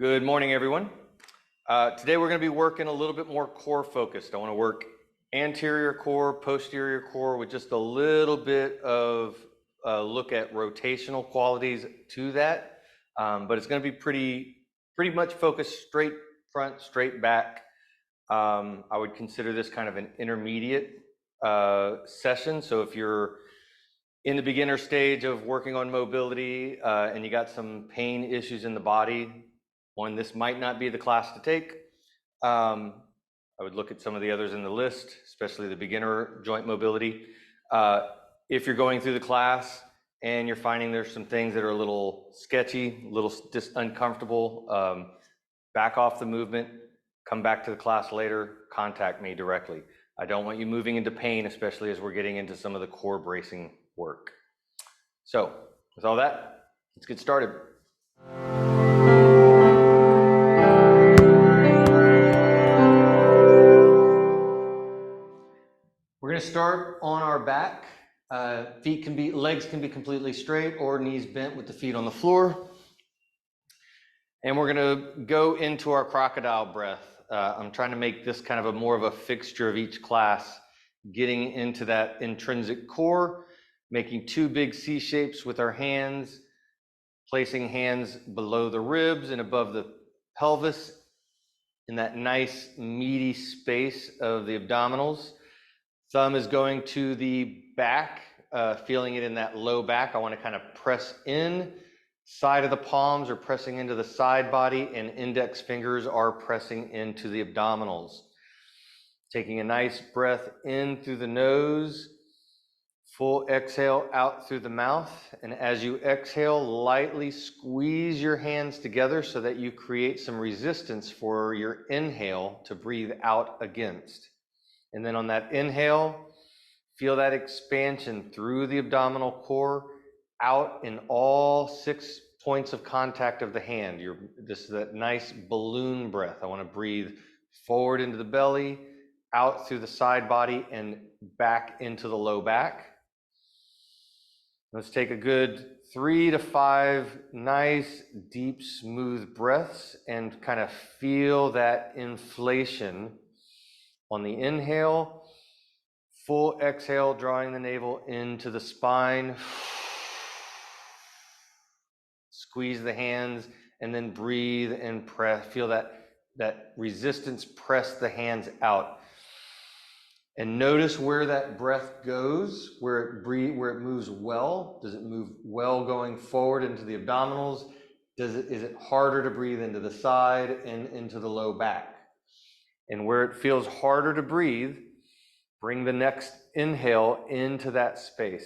Good morning, everyone. Today we're going to be working a little bit more core focused. I want to work anterior core, posterior core with just a little bit of look at rotational qualities to that. But it's going to be pretty much focused straight front, straight back. I would consider this kind of an intermediate session. So if you're in the beginner stage of working on mobility and you got some pain issues in the body, this might not be the class to take. I would look at some of the others in the list, especially the beginner joint mobility. If you're going through the class and you're finding there's some things that are a little sketchy, a little just uncomfortable, back off the movement, come back to the class later, contact me directly. I don't want you moving into pain, especially as we're getting into some of the core bracing work. So with all that, let's get started. We're going to start on our back. Legs can be completely straight or knees bent with the feet on the floor. And we're going to go into our crocodile breath. I'm trying to make this kind of more of a fixture of each class, getting into that intrinsic core, making two big C shapes with our hands, placing hands below the ribs and above the pelvis in that nice meaty space of the abdominals. Thumb is going to the back, feeling it in that low back. I want to kind of press in. Side of the palms are pressing into the side body, and index fingers are pressing into the abdominals. Taking a nice breath in through the nose, full exhale out through the mouth. And as you exhale, lightly squeeze your hands together so that you create some resistance for your inhale to breathe out against. And then on that inhale, feel that expansion through the abdominal core, out in all 6 points of contact of the hand. This is that nice balloon breath. I want to breathe forward into the belly, out through the side body, and back into the low back. Let's take a good 3 to 5 nice, deep, smooth breaths and kind of feel that inflation. On the inhale, full exhale, drawing the navel into the spine. Squeeze the hands and then breathe and press. Feel that resistance, press the hands out. And notice where that breath goes, where it moves well. Does it move well going forward into the abdominals? Is it harder to breathe into the side and into the low back? And where it feels harder to breathe, bring the next inhale into that space.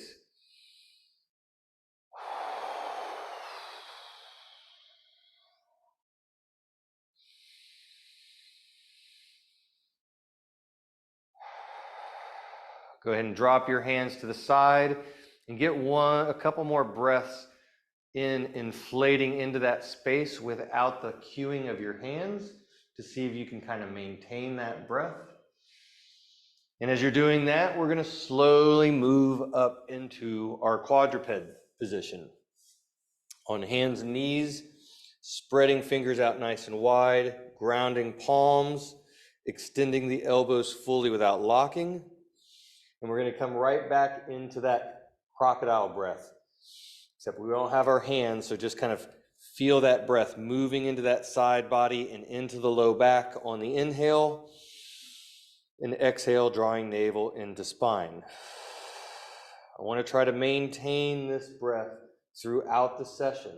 Go ahead and drop your hands to the side and get a couple more breaths in, inflating into that space without the cueing of your hands to see if you can kind of maintain that breath. And as you're doing that, we're going to slowly move up into our quadruped position. On hands and knees, spreading fingers out nice and wide, grounding palms, extending the elbows fully without locking. And we're going to come right back into that crocodile breath. Except we don't have our hands, so just kind of feel that breath moving into that side body and into the low back on the inhale. And exhale, drawing navel into spine. I want to try to maintain this breath throughout the session,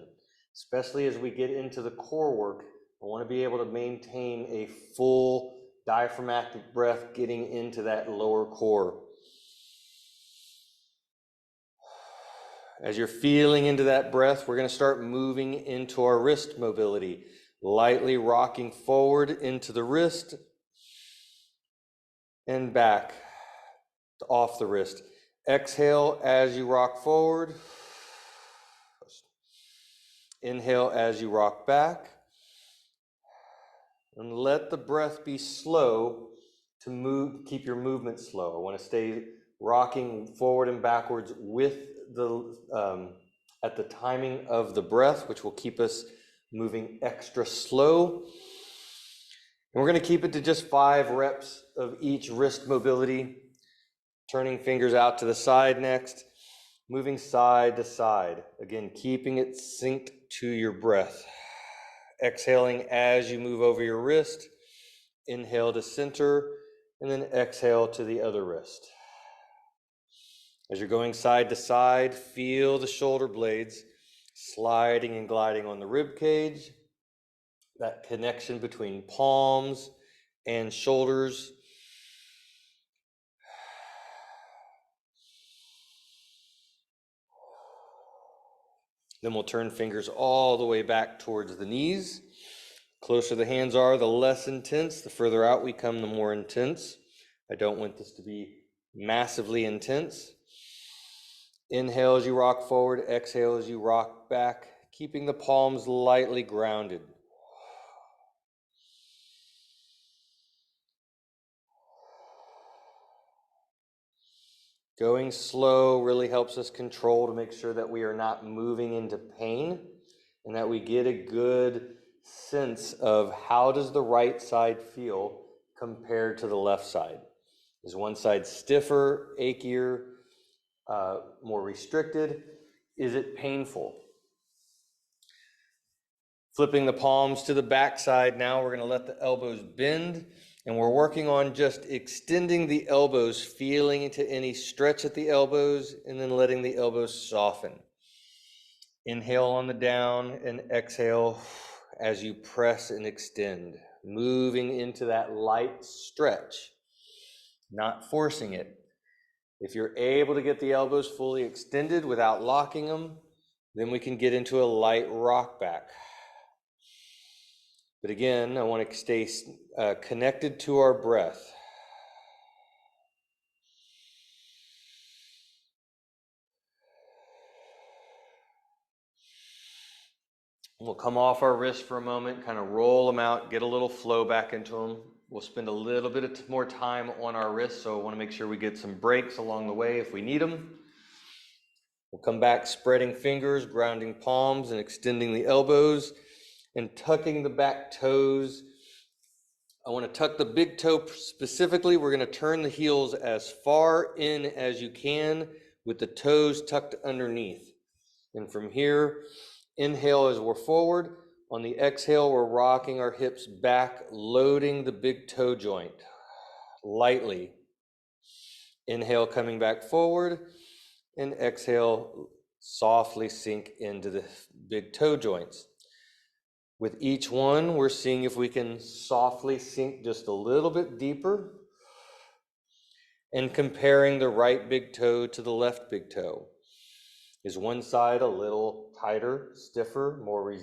especially as we get into the core work. I want to be able to maintain a full diaphragmatic breath getting into that lower core. As you're feeling into that breath, we're going to start moving into our wrist mobility, lightly rocking forward into the wrist and back off the wrist. Exhale as you rock forward. Inhale as you rock back. And let the breath be slow to move, keep your movement slow. I want to stay rocking forward and backwards with at the timing of the breath, which will keep us moving extra slow. And we're going to keep it to just 5 reps of each wrist mobility. Turning fingers out to the side next, moving side to side. Again, keeping it synced to your breath. Exhaling as you move over your wrist. Inhale to center, and then exhale to the other wrist. As you're going side to side, feel the shoulder blades sliding and gliding on the rib cage. That connection between palms and shoulders. Then we'll turn fingers all the way back towards the knees. Closer the hands are, the less intense. The further out we come, the more intense. I don't want this to be massively intense. Inhale as you rock forward, exhale as you rock back, keeping the palms lightly grounded. Going slow really helps us control to make sure that we are not moving into pain and that we get a good sense of how does the right side feel compared to the left side. Is one side stiffer, achier, more restricted? Is it painful? Flipping the palms to the back side now, we're going to let the elbows bend, and we're working on just extending the elbows, feeling into any stretch at the elbows, and then letting the elbows soften. Inhale on the down and exhale as you press and extend, moving into that light stretch, not forcing it. If you're able to get the elbows fully extended without locking them, then we can get into a light rock back. But again, I want to stay connected to our breath. We'll come off our wrists for a moment, kind of roll them out, get a little flow back into them. We'll spend a little bit more time on our wrists, so I want to make sure we get some breaks along the way if we need them. We'll come back spreading fingers, grounding palms, and extending the elbows, and tucking the back toes. I want to tuck the big toe specifically. We're going to turn the heels as far in as you can with the toes tucked underneath. And from here, inhale as we're forward. On the exhale, we're rocking our hips back, loading the big toe joint lightly. Inhale, coming back forward, and exhale, softly sink into the big toe joints. With each one, we're seeing if we can softly sink just a little bit deeper and comparing the right big toe to the left big toe. Is one side a little tighter, stiffer, more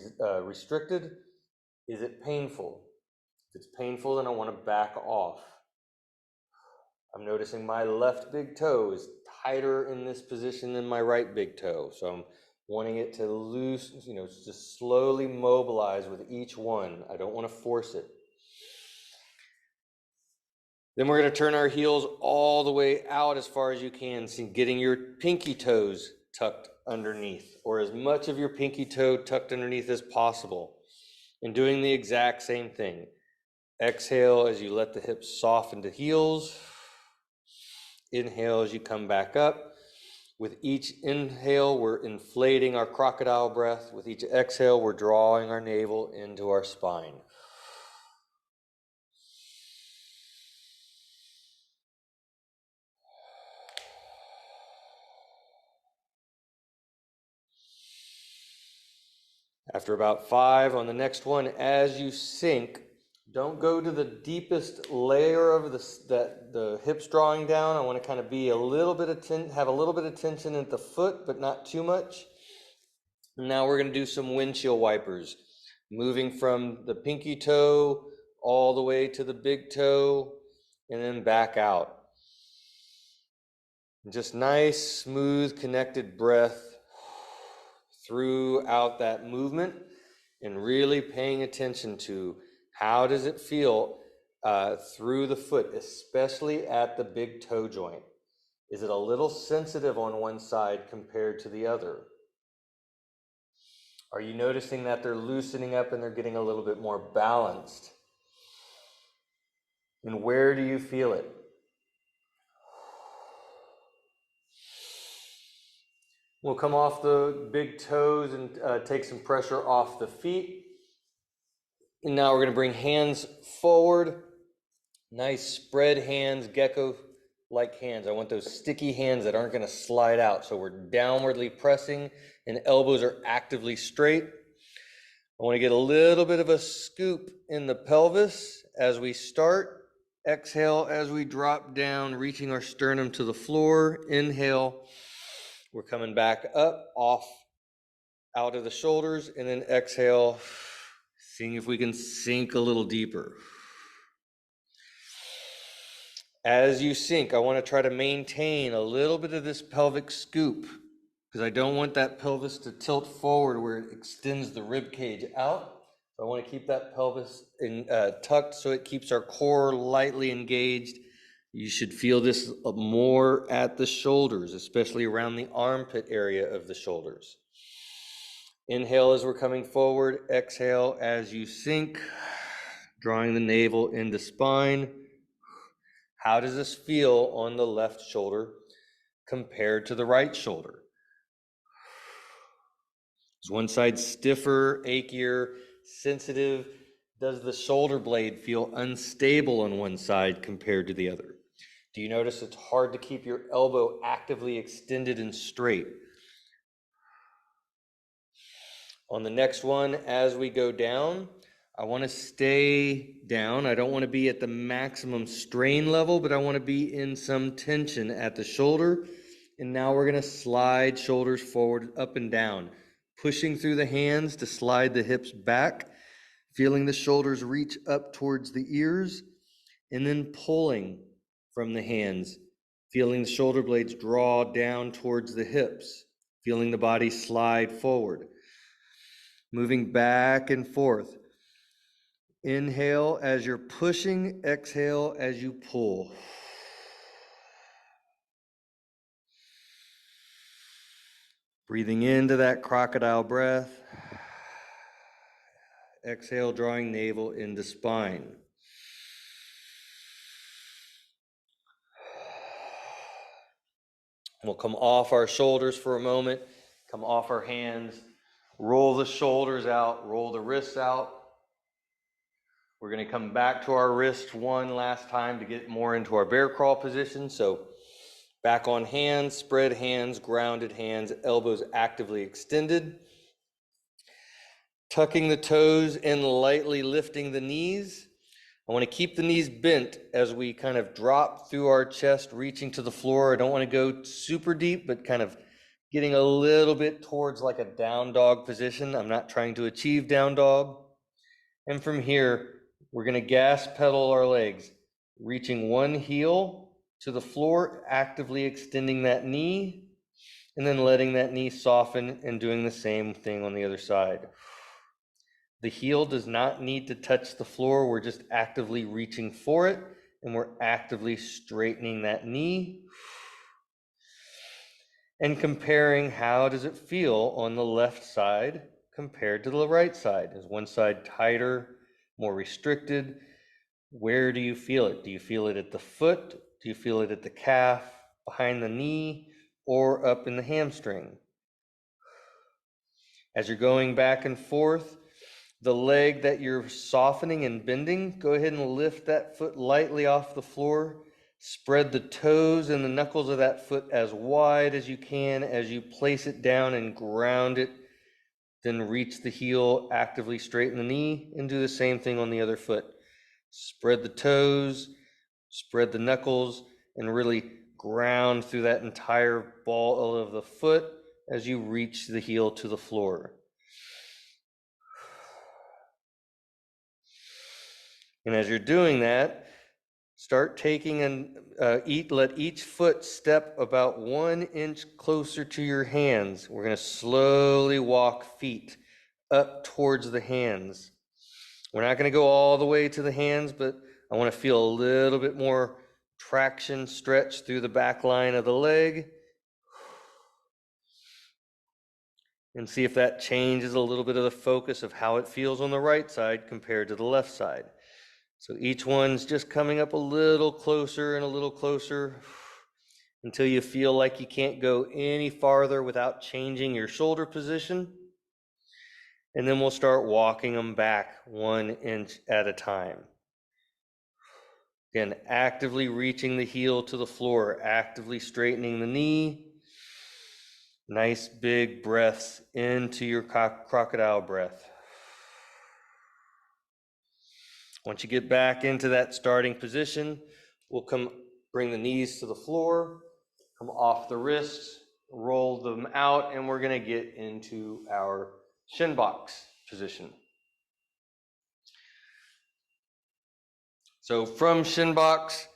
restricted? Is it painful? If it's painful, then I want to back off. I'm noticing my left big toe is tighter in this position than my right big toe. So I'm wanting it to loose, just slowly mobilize with each one. I don't want to force it. Then we're going to turn our heels all the way out as far as you can, so getting your pinky toes tucked underneath, or as much of your pinky toe tucked underneath as possible. And doing the exact same thing. Exhale as you let the hips soften to heels. Inhale as you come back up. With each inhale, we're inflating our crocodile breath. With each exhale, we're drawing our navel into our spine. After about 5 on the next one, as you sink, don't go to the deepest layer of the hips drawing down. I want to kind of be have a little bit of tension at the foot, but not too much. Now we're going to do some windshield wipers, moving from the pinky toe all the way to the big toe and then back out. Just nice, smooth, connected breath throughout that movement, and really paying attention to how does it feel through the foot, especially at the big toe joint. Is it a little sensitive on one side compared to the other? Are you noticing that they're loosening up and they're getting a little bit more balanced? And where do you feel it? We'll come off the big toes and take some pressure off the feet. And now we're going to bring hands forward. Nice spread hands, gecko-like hands. I want those sticky hands that aren't going to slide out. So we're downwardly pressing and elbows are actively straight. I want to get a little bit of a scoop in the pelvis as we start. Exhale as we drop down, reaching our sternum to the floor. Inhale. We're coming back up, off, out of the shoulders, and then exhale, seeing if we can sink a little deeper. As you sink, I want to try to maintain a little bit of this pelvic scoop because I don't want that pelvis to tilt forward where it extends the rib cage out. I want to keep that pelvis tucked so it keeps our core lightly engaged. You should feel this more at the shoulders, especially around the armpit area of the shoulders. Inhale as we're coming forward. Exhale as you sink, drawing the navel into spine. How does this feel on the left shoulder compared to the right shoulder? Is one side stiffer, achier, sensitive? Does the shoulder blade feel unstable on one side compared to the other? Do you notice it's hard to keep your elbow actively extended and straight? On the next one, as we go down, I want to stay down. I don't want to be at the maximum strain level, but I want to be in some tension at the shoulder. And now we're going to slide shoulders forward, up and down, pushing through the hands to slide the hips back, feeling the shoulders reach up towards the ears, and then pulling from the hands, feeling the shoulder blades draw down towards the hips, feeling the body slide forward, moving back and forth. Inhale as you're pushing, exhale as you pull. Breathing into that crocodile breath. Exhale, drawing navel into spine. We'll come off our shoulders for a moment, come off our hands, roll the shoulders out, roll the wrists out. We're going to come back to our wrists one last time to get more into our bear crawl position. So back on hands, spread hands, grounded hands, elbows actively extended. Tucking the toes and lightly lifting the knees. I want to keep the knees bent as we kind of drop through our chest, reaching to the floor. I don't want to go super deep, but kind of getting a little bit towards like a down dog position. I'm not trying to achieve down dog. And from here, we're going to gas pedal our legs, reaching one heel to the floor, actively extending that knee, and then letting that knee soften and doing the same thing on the other side. The heel does not need to touch the floor. We're just actively reaching for it, and we're actively straightening that knee. And comparing how does it feel on the left side compared to the right side. Is one side tighter, more restricted? Where do you feel it? Do you feel it at the foot? Do you feel it at the calf, behind the knee, or up in the hamstring? As you're going back and forth, the leg that you're softening and bending, go ahead and lift that foot lightly off the floor. Spread the toes and the knuckles of that foot as wide as you can as you place it down and ground it. Then reach the heel, actively straighten the knee, and do the same thing on the other foot. Spread the toes, spread the knuckles, and really ground through that entire ball of the foot as you reach the heel to the floor. And as you're doing that, start taking and let each foot step about 1 inch closer to your hands. We're going to slowly walk feet up towards the hands. We're not going to go all the way to the hands, but I want to feel a little bit more traction, stretch through the back line of the leg. and see if that changes a little bit of the focus of how it feels on the right side compared to the left side. So each one's just coming up a little closer and a little closer until you feel like you can't go any farther without changing your shoulder position. And then we'll start walking them back 1 inch at a time. Again, actively reaching the heel to the floor, actively straightening the knee. Nice big breaths into your crocodile breath. Once you get back into that starting position, we'll bring the knees to the floor, come off the wrists, roll them out, and we're going to get into our shin box position. So from shin box,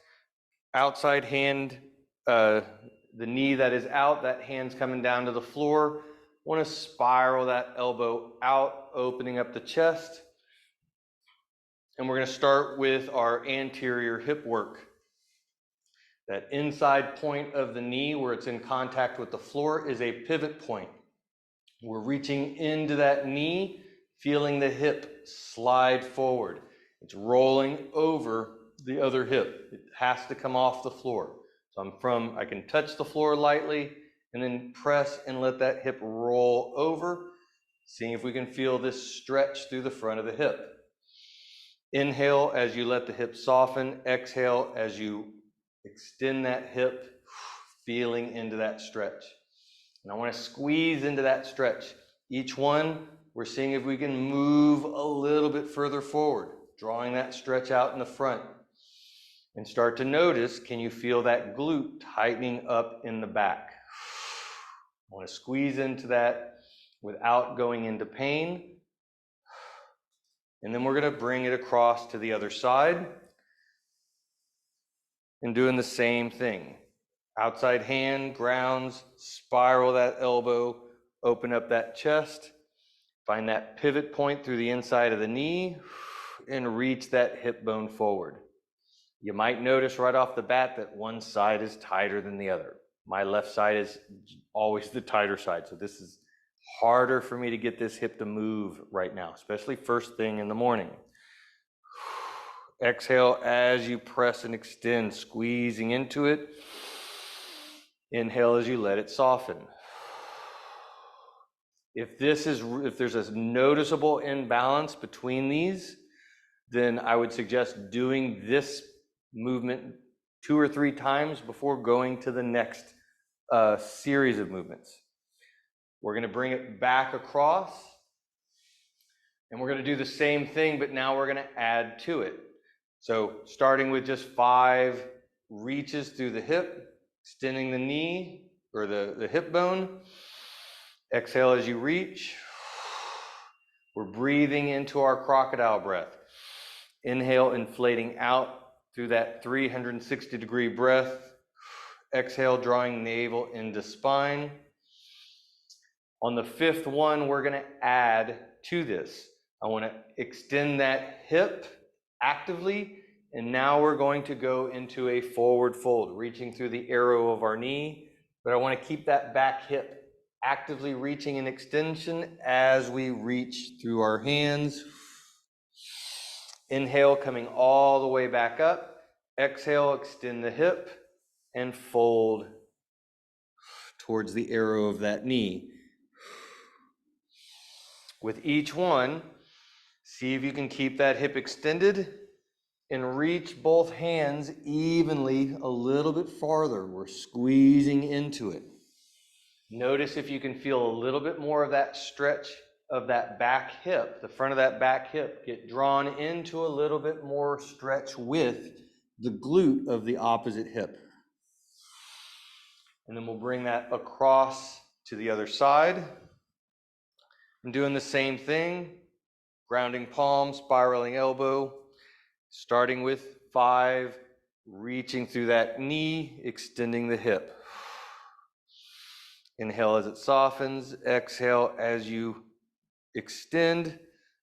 outside hand, the knee that is out, that hand's coming down to the floor. Want to spiral that elbow out, opening up the chest. And we're going to start with our anterior hip work. That inside point of the knee where it's in contact with the floor is a pivot point. We're reaching into that knee, feeling the hip slide forward. It's rolling over the other hip. It has to come off the floor. So I can touch the floor lightly and then press and let that hip roll over, seeing if we can feel this stretch through the front of the hip. Inhale as you let the hip soften. Exhale as you extend that hip, feeling into that stretch. And I want to squeeze into that stretch. Each one, we're seeing if we can move a little bit further forward, drawing that stretch out in the front. And start to notice, can you feel that glute tightening up in the back? I want to squeeze into that without going into pain. And then we're going to bring it across to the other side and doing the same thing. Outside hand grounds, spiral that elbow, open up that chest, find that pivot point through the inside of the knee, and reach that hip bone forward. You might notice right off the bat that one side is tighter than the other. My left side is always the tighter side, so this is harder for me to get this hip to move right now, especially first thing in the morning. Exhale as you press and extend, squeezing into it. Inhale as you let it soften. If there's a noticeable imbalance between these, then I would suggest doing this movement 2 or 3 times before going to the next series of movements. We're going to bring it back across, and we're going to do the same thing, but now we're going to add to it. So starting with just 5 reaches through the hip, extending the knee or the hip bone. Exhale as you reach. We're breathing into our crocodile breath. Inhale, inflating out through that 360-degree breath. Exhale, drawing navel into spine. On the 5th one, we're going to add to this. I want to extend that hip actively, and now we're going to go into a forward fold, reaching through the arrow of our knee, but I want to keep that back hip actively reaching in extension as we reach through our hands. Inhale, coming all the way back up. Exhale, extend the hip and fold towards the arrow of that knee. With each one, see if you can keep that hip extended and reach both hands evenly a little bit farther. We're squeezing into it. Notice if you can feel a little bit more of that stretch of that back hip, the front of that back hip, get drawn into a little bit more stretch with the glute of the opposite hip. And then we'll bring that across to the other side. I'm doing the same thing, grounding palm, spiraling elbow, starting with 5, reaching through that knee, extending the hip. Inhale as it softens, exhale as you extend.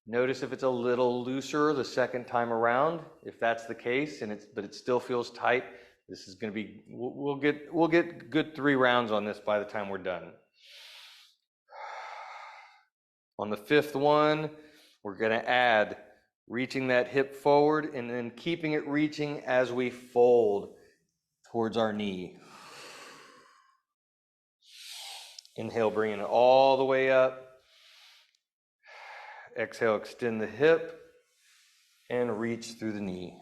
Notice if it's a little looser the second time around. If that's the case, but it still feels tight, this is going to be, we'll get good 3 rounds on this by the time we're done. On the fifth one, we're going to add reaching that hip forward and then keeping it reaching as we fold towards our knee. Inhale, bringing it all the way up. Exhale, extend the hip and reach through the knee.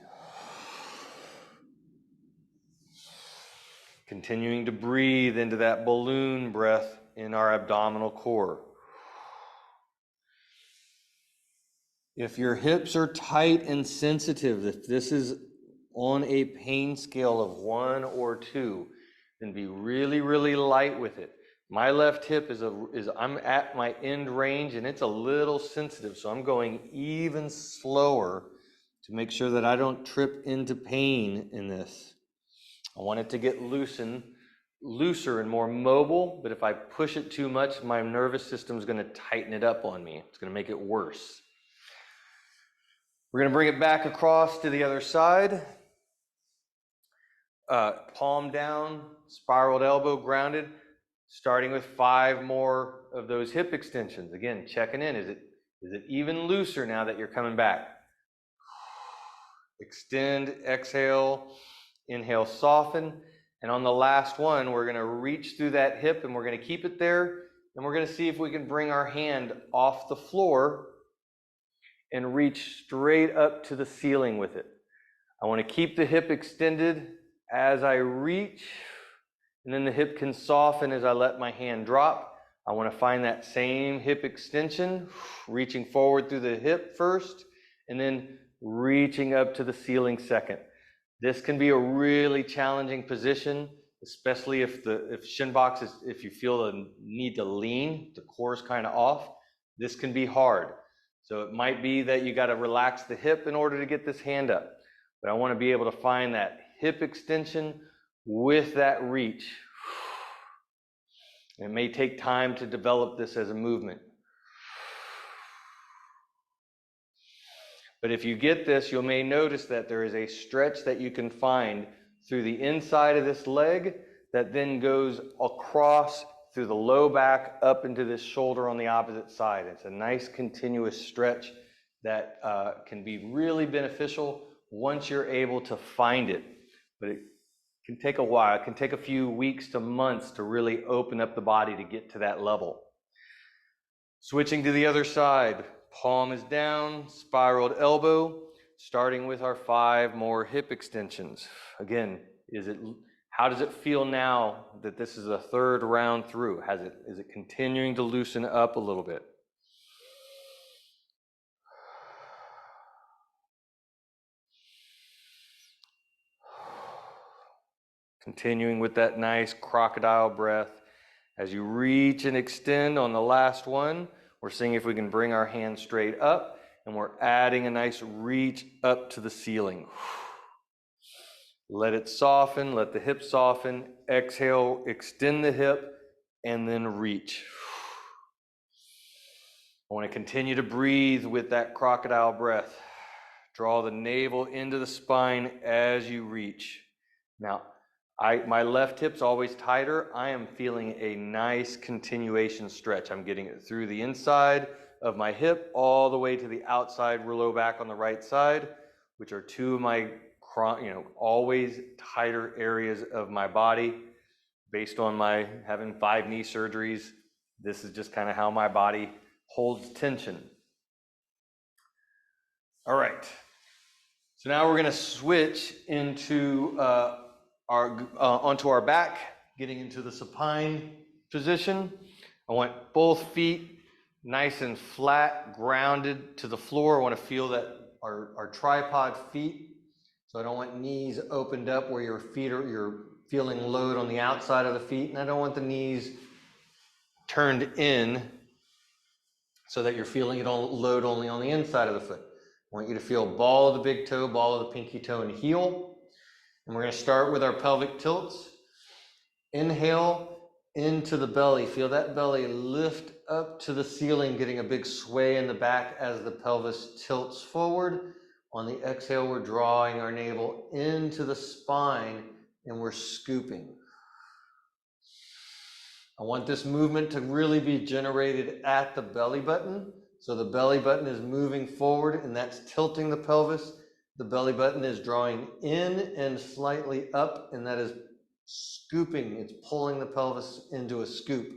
Continuing to breathe into that balloon breath in our abdominal core. If your hips are tight and sensitive, if this is on a pain scale of 1 or 2, then be really, really light with it. My left hip I'm at my end range and it's a little sensitive, so I'm going even slower to make sure that I don't trip into pain in this. I want it to get looser and more mobile, but if I push it too much, my nervous system is going to tighten it up on me. It's going to make it worse. We're going to bring it back across to the other side. Palm down, spiraled elbow grounded, starting with 5 more of those hip extensions. Again, checking in. Is it even looser now that you're coming back? Extend, exhale, inhale, soften. And on the last one, we're going to reach through that hip and we're going to keep it there. And we're going to see if we can bring our hand off the floor and reach straight up to the ceiling with it. I want to keep the hip extended as I reach, and then the hip can soften as I let my hand drop. I want to find that same hip extension, reaching forward through the hip first, and then reaching up to the ceiling second. This can be a really challenging position, especially if shin box is, if you feel the need to lean, the core is kind of off. This can be hard. So it might be that you got to relax the hip in order to get this hand up. But I want to be able to find that hip extension with that reach. It may take time to develop this as a movement. But if you get this, you may notice that there is a stretch that you can find through the inside of this leg that then goes across through the low back up into this shoulder on the opposite side. It's a nice continuous stretch that can be really beneficial once you're able to find it. But it can take a while. It can take a few weeks to months to really open up the body to get to that level. Switching to the other side, palm is down, spiraled elbow, starting with our 5 more hip extensions. Again, how does it feel now that this is a 3rd round through? Is it continuing to loosen up a little bit? Continuing with that nice crocodile breath. As you reach and extend on the last one, we're seeing if we can bring our hand straight up, and we're adding a nice reach up to the ceiling. Let it soften, let the hip soften. Exhale, extend the hip, and then reach. I want to continue to breathe with that crocodile breath. Draw the navel into the spine as you reach. Now, my left hip's always tighter. I am feeling a nice continuation stretch. I'm getting it through the inside of my hip all the way to the outside low back on the right side, which are 2 of my always tighter areas of my body. Based on my having 5 knee surgeries, this is just kind of how my body holds tension. All right. So now we're going to switch into onto our back, getting into the supine position. I want both feet nice and flat, grounded to the floor. I want to feel that our tripod feet. So I don't want knees opened up where you're feeling load on the outside of the feet, and I don't want the knees turned in so that you're feeling it all load only on the inside of the foot. I want you to feel ball of the big toe, ball of the pinky toe, and heel. And we're going to start with our pelvic tilts. Inhale into the belly. Feel that belly lift up to the ceiling, getting a big sway in the back as the pelvis tilts forward. On the exhale, we're drawing our navel into the spine and we're scooping. I want this movement to really be generated at the belly button. So the belly button is moving forward and that's tilting the pelvis. The belly button is drawing in and slightly up, and that is scooping. It's pulling the pelvis into a scoop.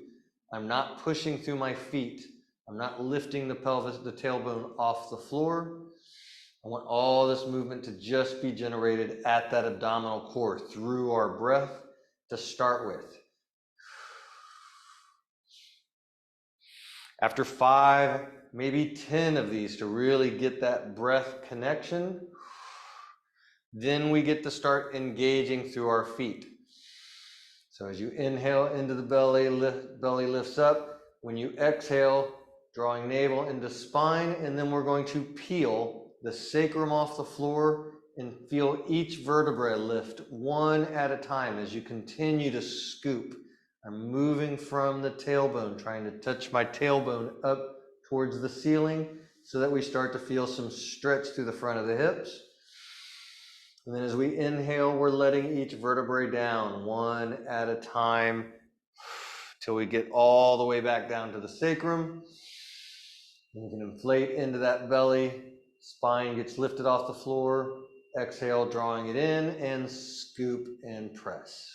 I'm not pushing through my feet. I'm not lifting the pelvis, the tailbone off the floor. I want all this movement to just be generated at that abdominal core through our breath to start with. After 5, maybe 10 of these to really get that breath connection, then we get to start engaging through our feet. So as you inhale into the belly, belly lifts up. When you exhale, drawing navel into spine, and then we're going to peel the sacrum off the floor and feel each vertebrae lift one at a time as you continue to scoop. I'm moving from the tailbone, trying to touch my tailbone up towards the ceiling so that we start to feel some stretch through the front of the hips. And then as we inhale, we're letting each vertebrae down one at a time till we get all the way back down to the sacrum. And you can inflate into that belly, spine gets lifted off the floor, exhale, drawing it in, and scoop and press.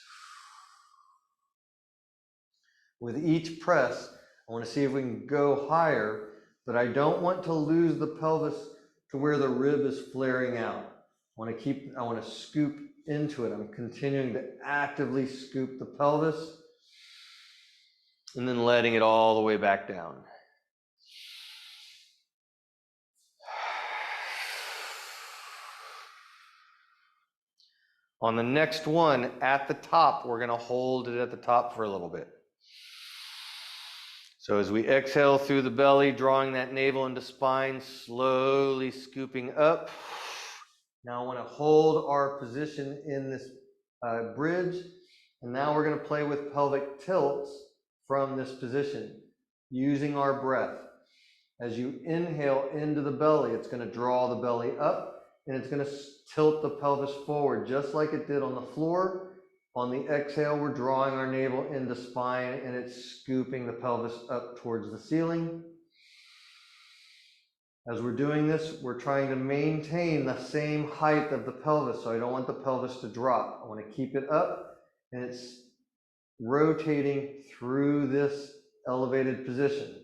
With each press, I want to see if we can go higher, but I don't want to lose the pelvis to where the rib is flaring out. I want to scoop into it. I'm continuing to actively scoop the pelvis and then letting it all the way back down. On the next one, at the top, we're going to hold it at the top for a little bit. So as we exhale through the belly, drawing that navel into spine, slowly scooping up. Now I want to hold our position in this bridge, and now we're going to play with pelvic tilts from this position, using our breath. As you inhale into the belly, it's going to draw the belly up, and it's going to tilt the pelvis forward, just like it did on the floor. On the exhale, we're drawing our navel into spine, and it's scooping the pelvis up towards the ceiling. As we're doing this, we're trying to maintain the same height of the pelvis, so I don't want the pelvis to drop. I want to keep it up, and it's rotating through this elevated position.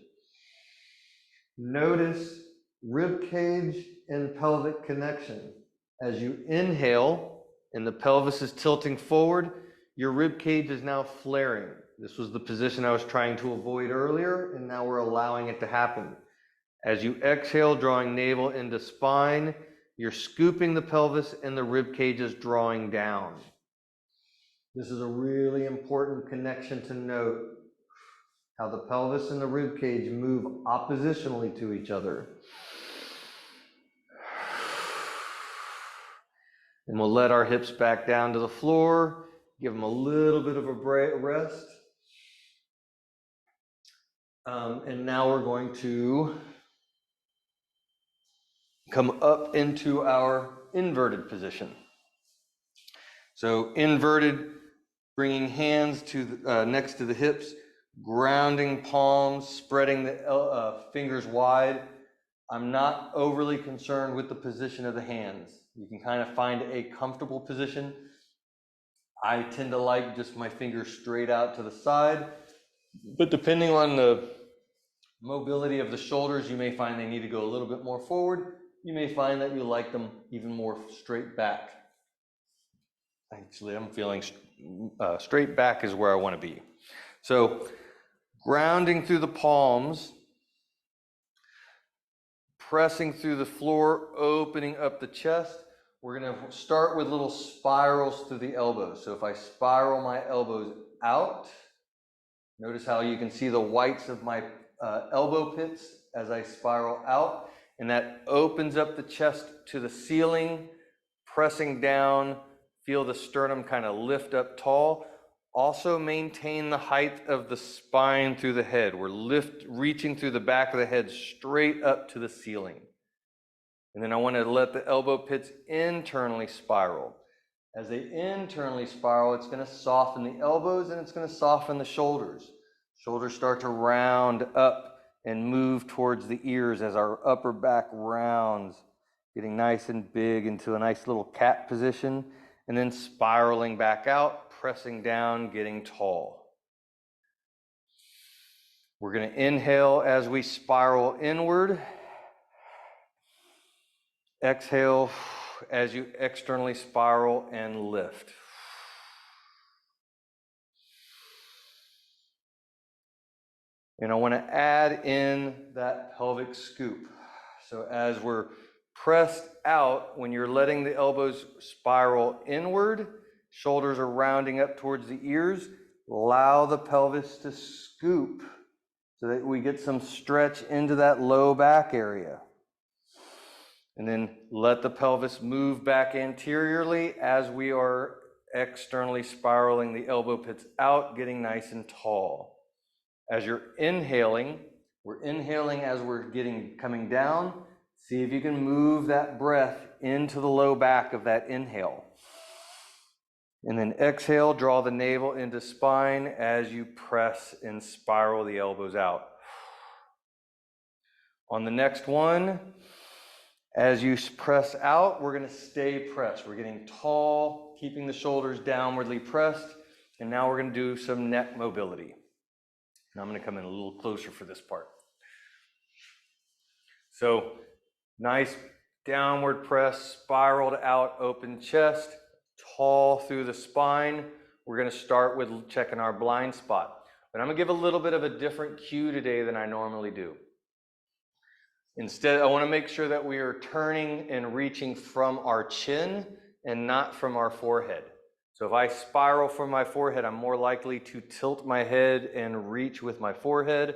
Notice rib cage and pelvic connection. As you inhale and the pelvis is tilting forward, your rib cage is now flaring. This was the position I was trying to avoid earlier, and now we're allowing it to happen. As you exhale, drawing navel into spine, you're scooping the pelvis and the rib cage is drawing down. This is a really important connection to note, how the pelvis and the rib cage move oppositionally to each other. And we'll let our hips back down to the floor, give them a little bit of a rest. And now we're going to come up into our inverted position. So inverted, bringing hands to next to the hips, grounding palms, spreading the fingers wide. I'm not overly concerned with the position of the hands. You can kind of find a comfortable position. I tend to like just my fingers straight out to the side, but depending on the mobility of the shoulders, you may find they need to go a little bit more forward. You may find that you like them even more straight back. Actually, I'm feeling straight back is where I want to be. So grounding through the palms, pressing through the floor, opening up the chest. We're going to start with little spirals through the elbows. So if I spiral my elbows out, notice how you can see the whites of my elbow pits as I spiral out, and that opens up the chest to the ceiling, pressing down, feel the sternum kind of lift up tall. Also maintain the height of the spine through the head. We're reaching through the back of the head straight up to the ceiling. And then I want to let the elbow pits internally spiral. As they internally spiral, it's going to soften the elbows and it's going to soften the shoulders. Shoulders start to round up and move towards the ears as our upper back rounds, getting nice and big into a nice little cat position, and then spiraling back out, pressing down, getting tall. We're going to inhale as we spiral inward. Exhale as you externally spiral and lift. And I want to add in that pelvic scoop. So as we're pressed out, when you're letting the elbows spiral inward, shoulders are rounding up towards the ears, allow the pelvis to scoop so that we get some stretch into that low back area. And then let the pelvis move back anteriorly as we are externally spiraling the elbow pits out, getting nice and tall. As you're inhaling, we're inhaling as we're coming down. See if you can move that breath into the low back of that inhale. And then exhale, draw the navel into spine as you press and spiral the elbows out. On the next one, as you press out, we're going to stay pressed. We're getting tall, keeping the shoulders downwardly pressed. And now we're going to do some neck mobility. And I'm going to come in a little closer for this part. So, nice downward press, spiraled out, open chest, tall through the spine. We're going to start with checking our blind spot. But I'm going to give a little bit of a different cue today than I normally do. Instead, I want to make sure that we are turning and reaching from our chin and not from our forehead. So if I spiral from my forehead, I'm more likely to tilt my head and reach with my forehead.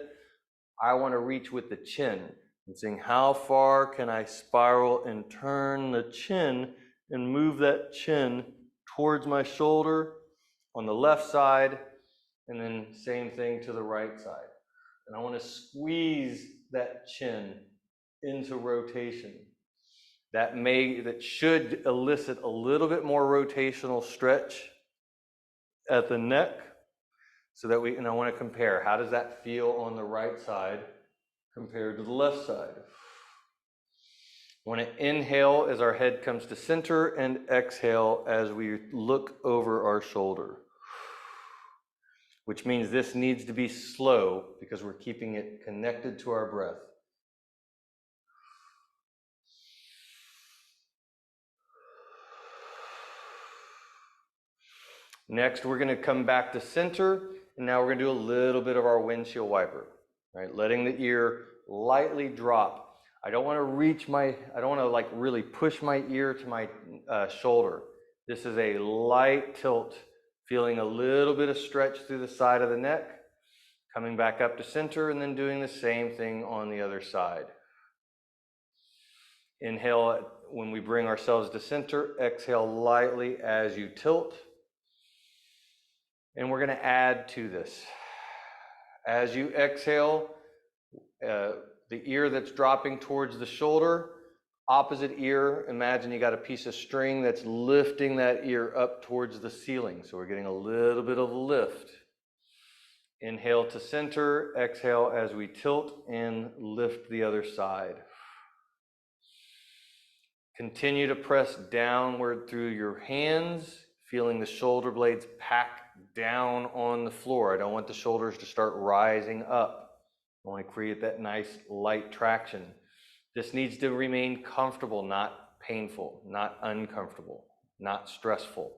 I want to reach with the chin and seeing how far can I spiral and turn the chin and move that chin towards my shoulder on the left side, and then same thing to the right side. And I want to squeeze that chin into rotation. That should elicit a little bit more rotational stretch at the neck, so that and I want to compare, how does that feel on the right side compared to the left side? I want to inhale as our head comes to center and exhale as we look over our shoulder, which means this needs to be slow because we're keeping it connected to our breath. Next, we're going to come back to center, and now we're going to do a little bit of our windshield wiper, right? Letting the ear lightly drop. I don't want to like really push my ear to my shoulder. This is a light tilt, feeling a little bit of stretch through the side of the neck, coming back up to center, and then doing the same thing on the other side. Inhale when we bring ourselves to center, exhale lightly as you tilt. And we're going to add to this. As you exhale, the ear that's dropping towards the shoulder, opposite ear, imagine you got a piece of string that's lifting that ear up towards the ceiling. So we're getting a little bit of lift. Inhale to center, exhale as we tilt and lift the other side. Continue to press downward through your hands, feeling the shoulder blades pack down on the floor. I don't want the shoulders to start rising up. I want to create that nice light traction. This needs to remain comfortable, not painful, not uncomfortable, not stressful.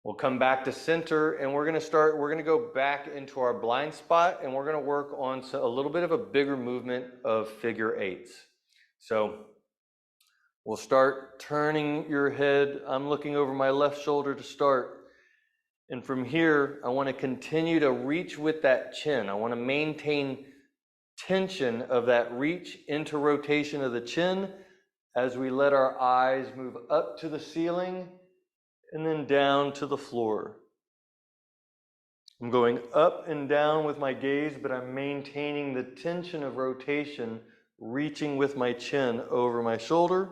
We'll come back to center, and we're going to go back into our blind spot, and we're going to work on a little bit of a bigger movement of figure eights. So we'll start turning your head. I'm looking over my left shoulder to start. And from here, I want to continue to reach with that chin. I want to maintain tension of that reach into rotation of the chin as we let our eyes move up to the ceiling and then down to the floor. I'm going up and down with my gaze, but I'm maintaining the tension of rotation, reaching with my chin over my shoulder.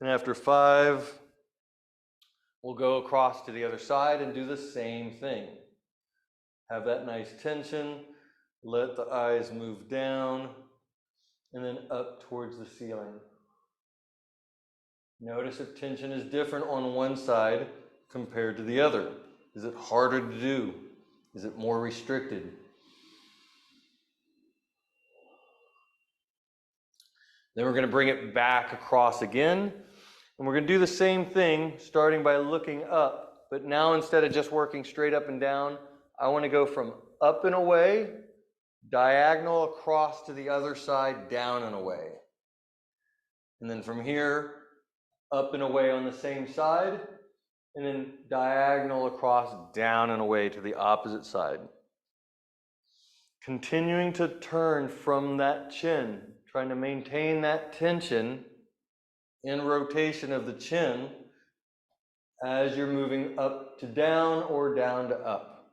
And after 5, we'll go across to the other side and do the same thing. Have that nice tension, let the eyes move down, and then up towards the ceiling. Notice if tension is different on one side compared to the other. Is it harder to do? Is it more restricted? Then we're going to bring it back across again. And we're going to do the same thing, starting by looking up. But now instead of just working straight up and down, I want to go from up and away, diagonal across to the other side, down and away. And then from here, up and away on the same side, and then diagonal across, down and away to the opposite side. Continuing to turn from that chin, trying to maintain that tension in rotation of the chin as you're moving up to down or down to up.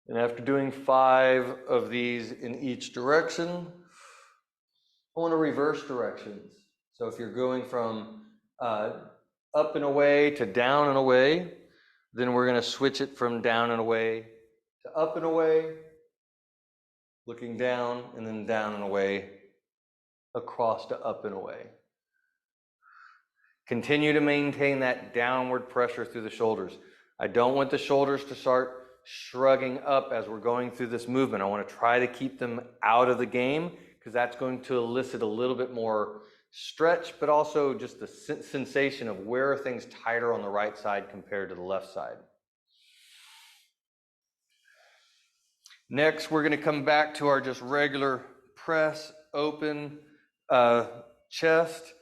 And after doing 5 of these in each direction, I want to reverse directions. So if you're going from up and away to down and away, then we're going to switch it from down and away to up and away, looking down, and then down and away, across to up and away. Continue to maintain that downward pressure through the shoulders. I don't want the shoulders to start shrugging up as we're going through this movement. I want to try to keep them out of the game, because that's going to elicit a little bit more stretch, but also just the sensation of where are things tighter on the right side compared to the left side. Next, we're going to come back to our just regular press, open chest,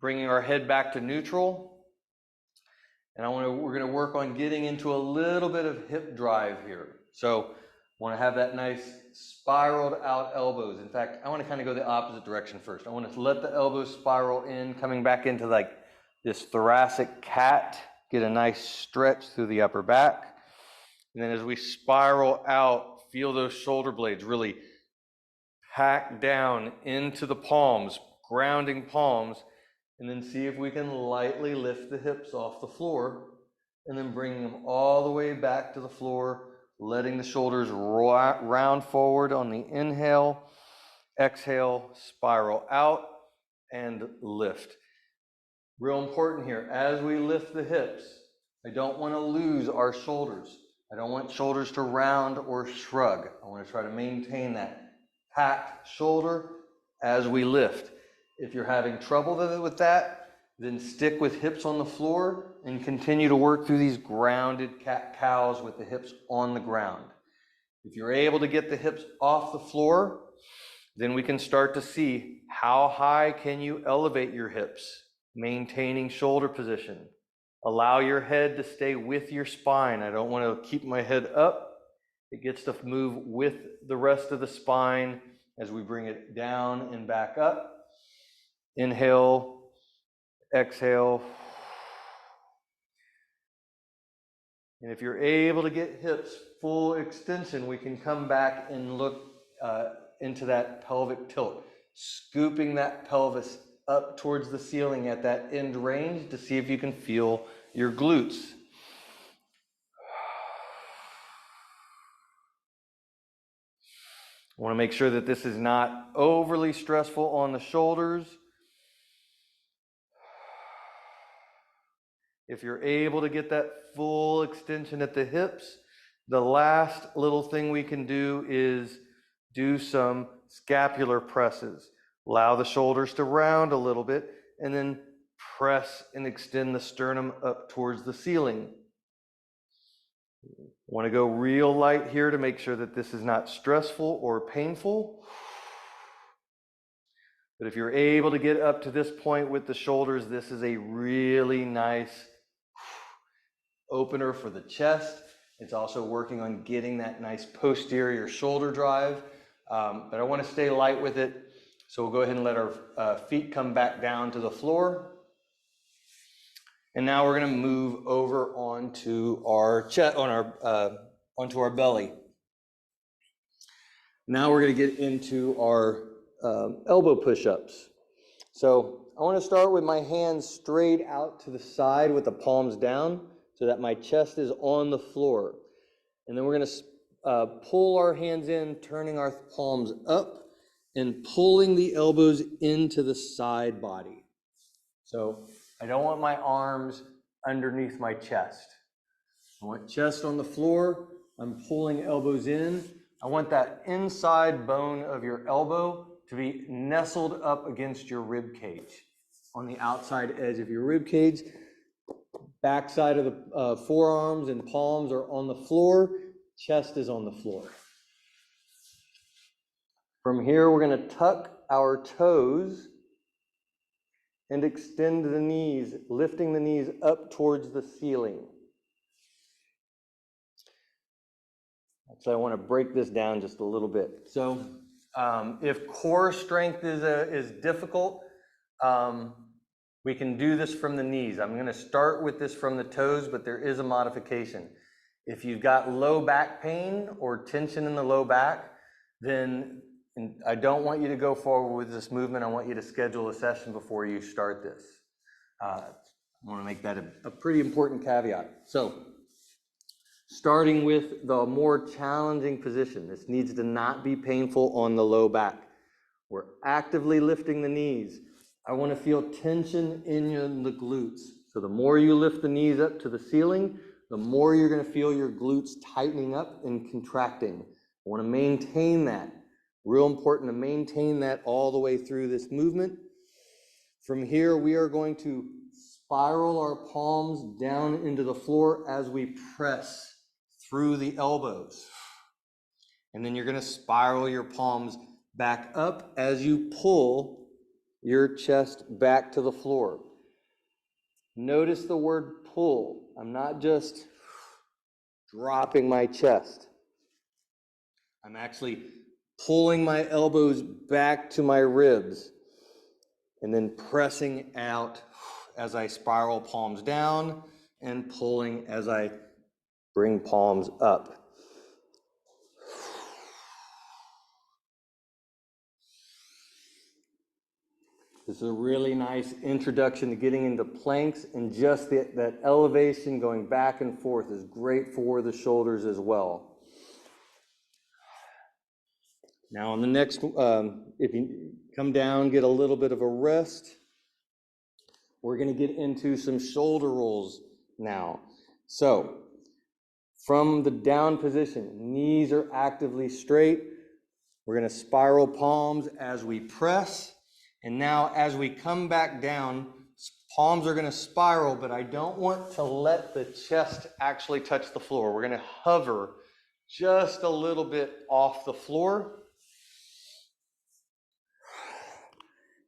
bringing our head back to neutral. And we're going to work on getting into a little bit of hip drive here. So I want to have that nice spiraled out elbows. In fact, I want to kind of go the opposite direction first. I want to let the elbows spiral in, coming back into like this thoracic cat, get a nice stretch through the upper back. And then as we spiral out, feel those shoulder blades really pack down into the palms, grounding palms, and then see if we can lightly lift the hips off the floor, and then bring them all the way back to the floor, letting the shoulders round forward on the inhale, exhale, spiral out, and lift. Real important here, as we lift the hips, I don't want to lose our shoulders. I don't want shoulders to round or shrug. I want to try to maintain that packed shoulder as we lift. If you're having trouble with that, then stick with hips on the floor and continue to work through these grounded cat-cows with the hips on the ground. If you're able to get the hips off the floor, then we can start to see how high can you elevate your hips, maintaining shoulder position. Allow your head to stay with your spine. I don't want to keep my head up. It gets to move with the rest of the spine as we bring it down and back up. Inhale, exhale. And if you're able to get hips full extension, we can come back and look into that pelvic tilt, scooping that pelvis up towards the ceiling at that end range to see if you can feel your glutes. I want to make sure that this is not overly stressful on the shoulders. If you're able to get that full extension at the hips, the last little thing we can do is do some scapular presses. Allow the shoulders to round a little bit, and then press and extend the sternum up towards the ceiling. Want to go real light here to make sure that this is not stressful or painful. But if you're able to get up to this point with the shoulders, this is a really nice opener for the chest. It's also working on getting that nice posterior shoulder drive. But I want to stay light with it. So we'll go ahead and let our feet come back down to the floor. And now we're going to move over onto our chest, onto our belly. Now we're going to get into our elbow push-ups. So I want to start with my hands straight out to the side with the palms down so that my chest is on the floor. And then we're going to pull our hands in, turning our palms up and pulling the elbows into the side body. So I don't want my arms underneath my chest. I want chest on the floor. I'm pulling elbows in. I want that inside bone of your elbow to be nestled up against your rib cage. On the outside edge of your rib cage, back side of the forearms and palms are on the floor, chest is on the floor. From here, we're going to tuck our toes and extend the knees, lifting the knees up towards the ceiling. So I want to break this down just a little bit. So if core strength is difficult, we can do this from the knees. I'm going to start with this from the toes, but there is a modification. If you've got low back pain or tension in the low back, then I don't want you to go forward with this movement. I want you to schedule a session before you start this. I want to make that a pretty important caveat. So, starting with the more challenging position. This needs to not be painful on the low back. We're actively lifting the knees. I want to feel tension in the glutes. So the more you lift the knees up to the ceiling, the more you're going to feel your glutes tightening up and contracting. I want to maintain that. Real important to maintain that all the way through this movement. From here, we are going to spiral our palms down into the floor as we press through the elbows. And then you're going to spiral your palms back up as you pull your chest back to the floor. Notice the word pull. I'm not just dropping my chest. I'm actually pulling my elbows back to my ribs and then pressing out as I spiral palms down and pulling as I bring palms up. This is a really nice introduction to getting into planks, and just that elevation going back and forth is great for the shoulders as well. Now on the next, if you come down, get a little bit of a rest, we're going to get into some shoulder rolls now. So from the down position, knees are actively straight. We're going to spiral palms as we press. And now as we come back down, palms are going to spiral, but I don't want to let the chest actually touch the floor. We're going to hover just a little bit off the floor.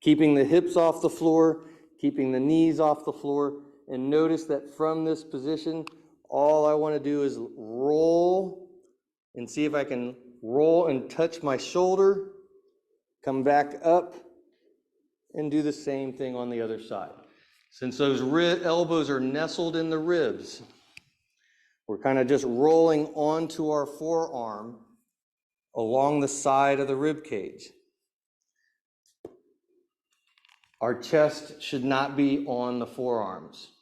Keeping the hips off the floor, keeping the knees off the floor. And notice that from this position, all I want to do is roll and see if I can roll and touch my shoulder, come back up, and do the same thing on the other side. Since those elbows are nestled in the ribs, we're kind of just rolling onto our forearm along the side of the rib cage. Our chest should not be on the forearms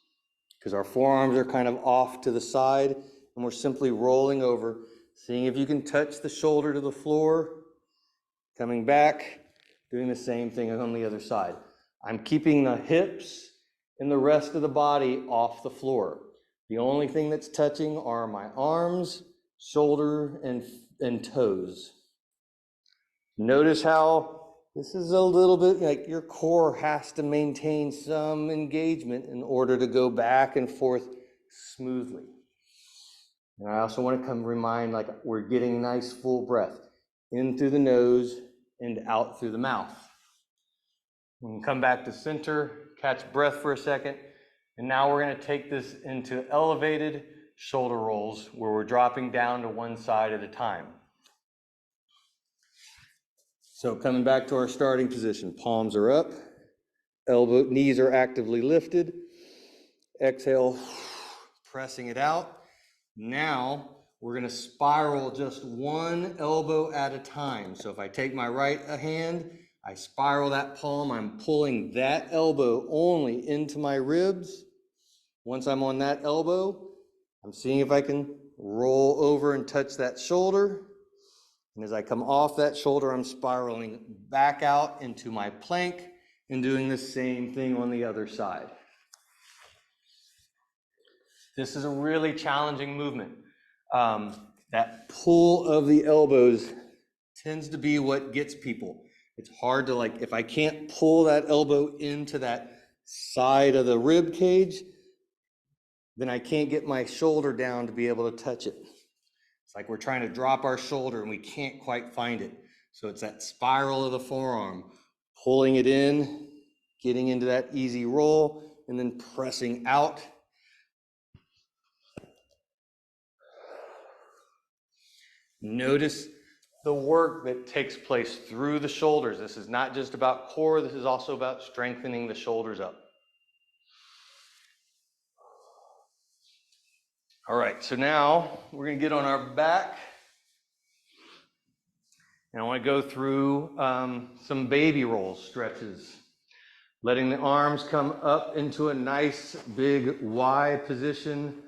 because our forearms are kind of off to the side, and we're simply rolling over, seeing if you can touch the shoulder to the floor, coming back, doing the same thing on the other side. I'm keeping the hips and the rest of the body off the floor. The only thing that's touching are my arms, shoulder, and toes. Notice how this is a little bit like your core has to maintain some engagement in order to go back and forth smoothly. And I also want to remind, like, we're getting nice full breath in through the nose and out through the mouth. We can come back to center, catch breath for a second, and now we're going to take this into elevated shoulder rolls where we're dropping down to one side at a time. So coming back to our starting position, palms are up, knees are actively lifted. Exhale, pressing it out. Now we're going to spiral just one elbow at a time. So if I take my right hand, I spiral that palm. I'm pulling that elbow only into my ribs. Once I'm on that elbow, I'm seeing if I can roll over and touch that shoulder. And as I come off that shoulder, I'm spiraling back out into my plank and doing the same thing on the other side. This is a really challenging movement. That pull of the elbows tends to be what gets people. It's hard to, like, if I can't pull that elbow into that side of the rib cage, then I can't get my shoulder down to be able to touch it. It's like we're trying to drop our shoulder and we can't quite find it. So it's that spiral of the forearm, pulling it in, getting into that easy roll, and then pressing out. Notice the work that takes place through the shoulders. This is not just about core, this is also about strengthening the shoulders up. All right, so now we're going to get on our back. And I want to go through some baby roll stretches. Letting the arms come up into a nice big Y position.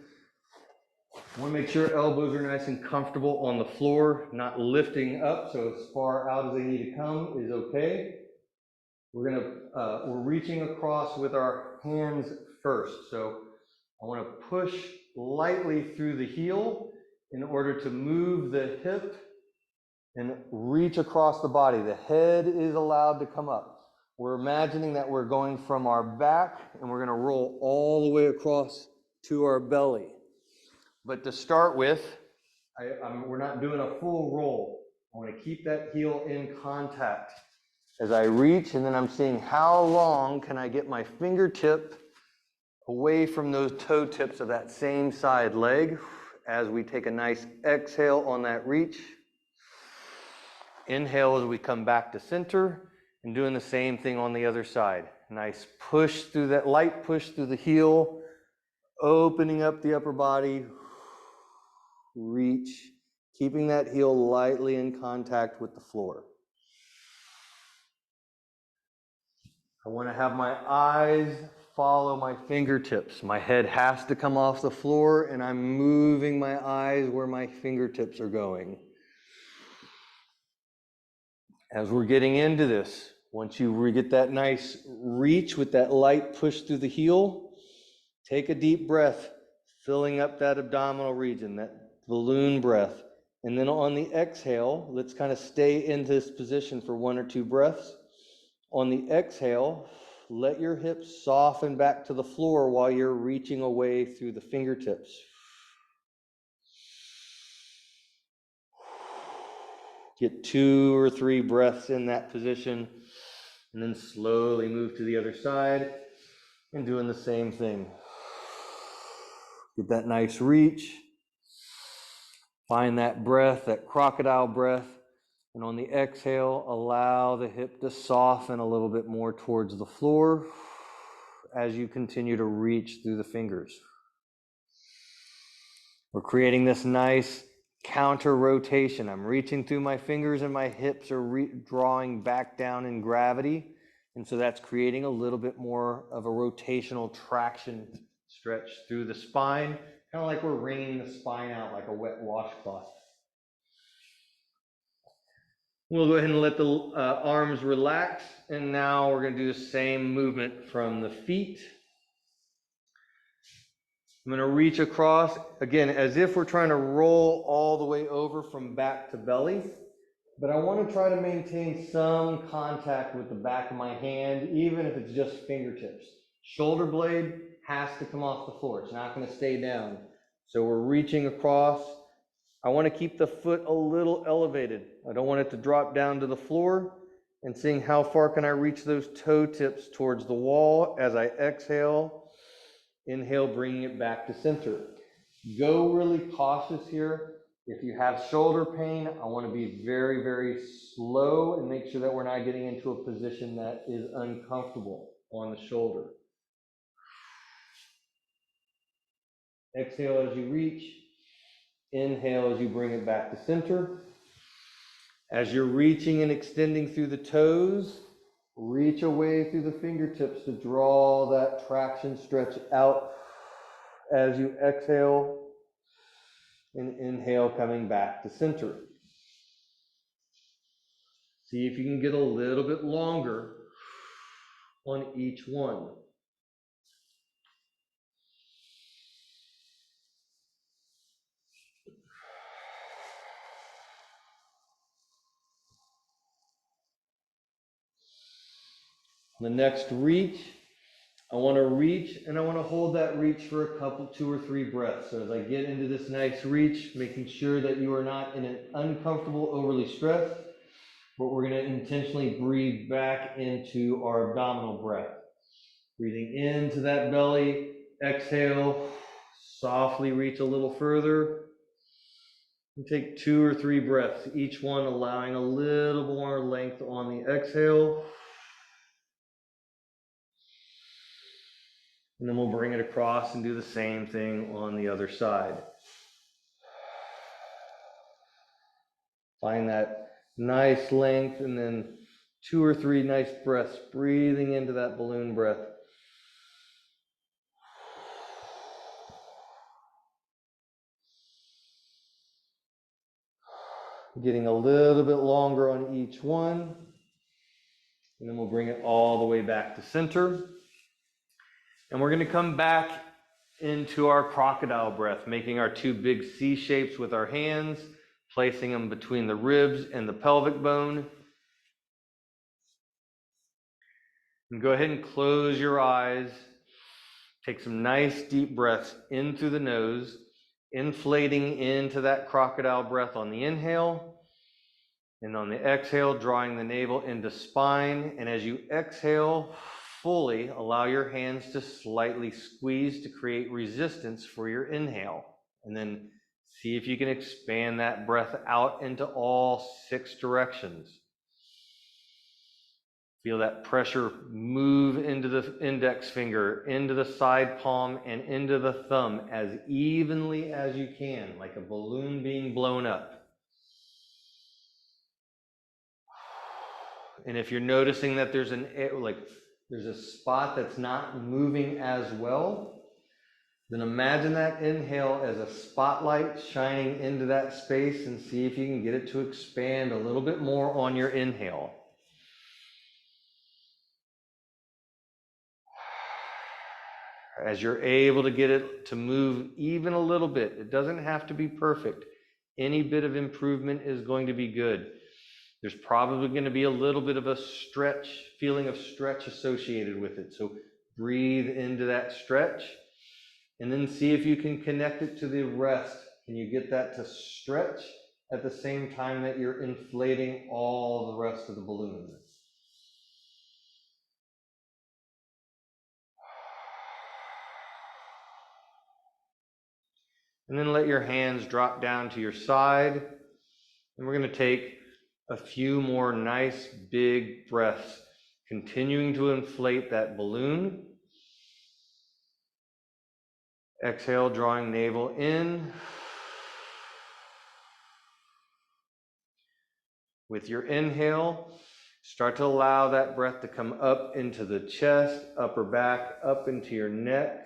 I want to make sure elbows are nice and comfortable on the floor, not lifting up, so as far out as they need to come is okay. We're reaching across with our hands first. So I want to push lightly through the heel in order to move the hip and reach across the body. The head is allowed to come up. We're imagining that we're going from our back and we're going to roll all the way across to our belly. But to start with, we're not doing a full roll. I want to keep that heel in contact as I reach, and then I'm seeing how long can I get my fingertip away from those toe tips of that same side leg as we take a nice exhale on that reach. Inhale as we come back to center, and doing the same thing on the other side. Nice push through that, light push through the heel, opening up the upper body, reach, keeping that heel lightly in contact with the floor. I want to have my eyes follow my fingertips. My head has to come off the floor, and I'm moving my eyes where my fingertips are going. As we're getting into this, once you get that nice reach with that light push through the heel, take a deep breath, filling up that abdominal region, that balloon breath. And then on the exhale, let's kind of stay in this position for 1 or 2 breaths. On the exhale, let your hips soften back to the floor while you're reaching away through the fingertips. Get 2 or 3 breaths in that position, and then slowly move to the other side and doing the same thing. Get that nice reach. Find that breath, that crocodile breath. And on the exhale, allow the hip to soften a little bit more towards the floor as you continue to reach through the fingers. We're creating this nice counter rotation. I'm reaching through my fingers and my hips are drawing back down in gravity. And so that's creating a little bit more of a rotational traction stretch through the spine, kind of like we're wringing the spine out like a wet washcloth. We'll go ahead and let the arms relax, and now we're going to do the same movement from the feet. I'm going to reach across, again, as if we're trying to roll all the way over from back to belly, but I want to try to maintain some contact with the back of my hand, even if it's just fingertips. Shoulder blade has to come off the floor. It's not going to stay down. So we're reaching across. I want to keep the foot a little elevated. I don't want it to drop down to the floor, and seeing how far can I reach those toe tips towards the wall as I exhale. Inhale, bringing it back to center. Go really cautious here. If you have shoulder pain, I want to be very, very slow and make sure that we're not getting into a position that is uncomfortable on the shoulder. Exhale as you reach. Inhale as you bring it back to center. As you're reaching and extending through the toes, reach away through the fingertips to draw that traction stretch out as you exhale and inhale, coming back to center. See if you can get a little bit longer on each one. The next reach, I want to reach and I want to hold that reach for a couple, 2 or 3 breaths. So as I get into this nice reach, making sure that you are not in an uncomfortable, overly stressed, but we're going to intentionally breathe back into our abdominal breath. Breathing into that belly, exhale, softly reach a little further. And take 2 or 3 breaths, each one allowing a little more length on the exhale. And then we'll bring it across and do the same thing on the other side. Find that nice length and then 2 or 3 nice breaths, breathing into that balloon breath. Getting a little bit longer on each one. And then we'll bring it all the way back to center. And we're going to come back into our crocodile breath, making our 2 big C shapes with our hands, placing them between the ribs and the pelvic bone. And go ahead and close your eyes. Take some nice deep breaths in through the nose, inflating into that crocodile breath on the inhale. And on the exhale, drawing the navel into spine. And as you exhale, fully allow your hands to slightly squeeze to create resistance for your inhale. And then see if you can expand that breath out into all 6 directions. Feel that pressure move into the index finger, into the side palm, and into the thumb as evenly as you can, like a balloon being blown up. And if you're noticing that there's a spot that's not moving as well, then imagine that inhale as a spotlight shining into that space and see if you can get it to expand a little bit more on your inhale. As you're able to get it to move even a little bit, it doesn't have to be perfect. Any bit of improvement is going to be good. There's probably going to be a little bit of a feeling of stretch associated with it. So breathe into that stretch and then see if you can connect it to the rest. Can you get that to stretch at the same time that you're inflating all the rest of the balloon? And then let your hands drop down to your side. And we're going to take a few more nice big breaths, continuing to inflate that balloon. Exhale, drawing navel in. With your inhale, start to allow that breath to come up into the chest, upper back, up into your neck.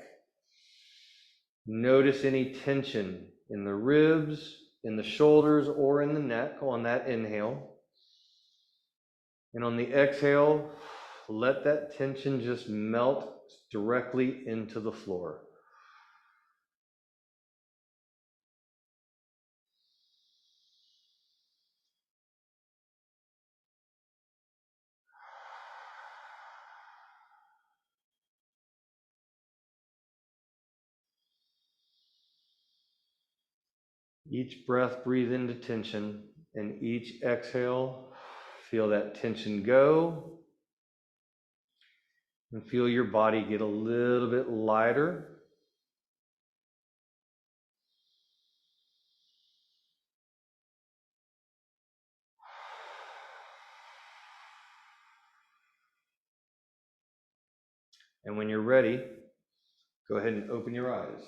Notice any tension in the ribs, in the shoulders, or in the neck on that inhale. And on the exhale, let that tension just melt directly into the floor. Each breath, breathe into tension, and each exhale, feel that tension go, and feel your body get a little bit lighter. And when you're ready, go ahead and open your eyes.